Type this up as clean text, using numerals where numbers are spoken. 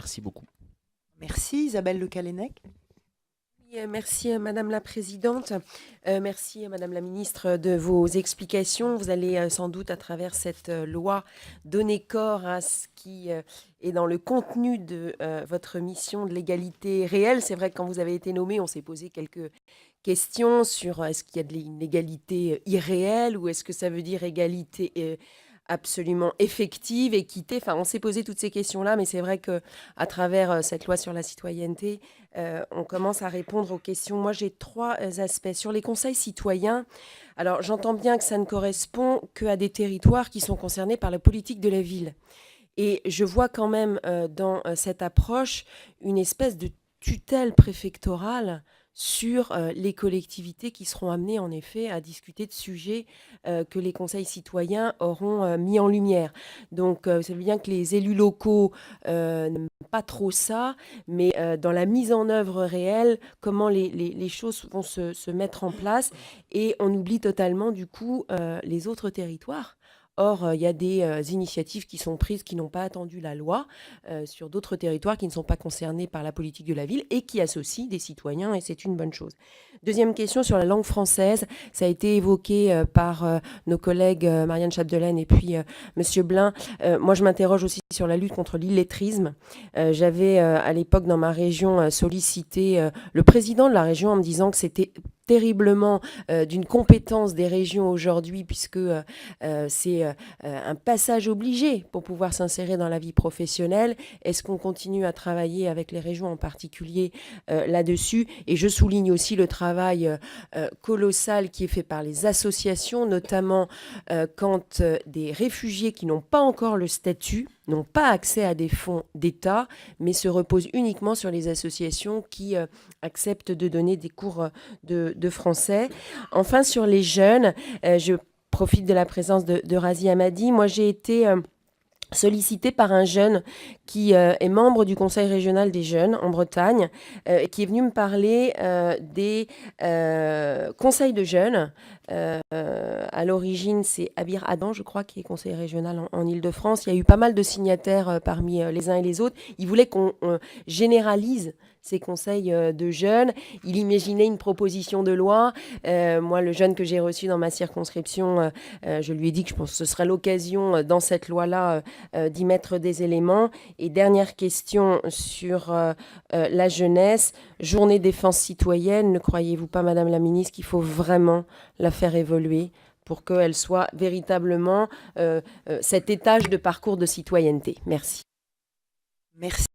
Merci beaucoup. Merci Isabelle Le Callennec. Merci Madame la Présidente, merci Madame la Ministre de vos explications. Vous allez sans doute à travers cette loi donner corps à ce qui est dans le contenu de votre mission de l'égalité réelle. C'est vrai que quand vous avez été nommé, on s'est posé quelques questions sur est-ce qu'il y a de l'égalité irréelle ou est-ce que ça veut dire égalité absolument effective, équité. Enfin, on s'est posé toutes ces questions-là, mais c'est vrai que à travers cette loi sur la citoyenneté, on commence à répondre aux questions. Moi, j'ai trois aspects. Sur les conseils citoyens, alors j'entends bien que ça ne correspond qu'à des territoires qui sont concernés par la politique de la ville. Et je vois quand même dans cette approche une espèce de tutelle préfectorale sur les collectivités qui seront amenées en effet à discuter de sujets que les conseils citoyens auront mis en lumière. Donc c'est bien que les élus locaux n'aiment pas trop ça, mais dans la mise en œuvre réelle, comment les choses vont se mettre en place, et on oublie totalement du coup les autres territoires. Or, il y a des initiatives qui sont prises qui n'ont pas attendu la loi sur d'autres territoires qui ne sont pas concernés par la politique de la ville et qui associent des citoyens, et c'est une bonne chose. Deuxième question sur la langue française, ça a été évoqué par nos collègues Marianne Chapdelaine et puis Monsieur Blin. Moi, je m'interroge aussi sur la lutte contre l'illettrisme. J'avais à l'époque dans ma région sollicité le président de la région en me disant que c'était terriblement d'une compétence des régions aujourd'hui, puisque c'est un passage obligé pour pouvoir s'insérer dans la vie professionnelle. Est-ce qu'on continue à travailler avec les régions en particulier là-dessus? Et je souligne aussi le travail colossal qui est fait par les associations, notamment quand des réfugiés qui n'ont pas encore le statut n'ont pas accès à des fonds d'État, mais se reposent uniquement sur les associations qui acceptent de donner des cours de français. Enfin, sur les jeunes, je profite de la présence de Razi Hamadi. Moi, j'ai été sollicité par un jeune qui est membre du Conseil régional des jeunes en Bretagne, qui est venu me parler des conseils de jeunes. À l'origine, c'est Abir Adam, je crois, qui est conseiller régional en Île-de-France. Il y a eu pas mal de signataires parmi les uns et les autres. Il voulait qu'on généralise ces conseils de jeunes. Il imaginait une proposition de loi. Moi, le jeune que j'ai reçu dans ma circonscription, je lui ai dit que je pense que ce serait l'occasion dans cette loi-là d'y mettre des éléments. Et dernière question sur la jeunesse. Journée défense citoyenne, ne croyez-vous pas, Madame la Ministre, qu'il faut vraiment la faire évoluer pour qu'elle soit véritablement cet étage de parcours de citoyenneté? Merci. Merci.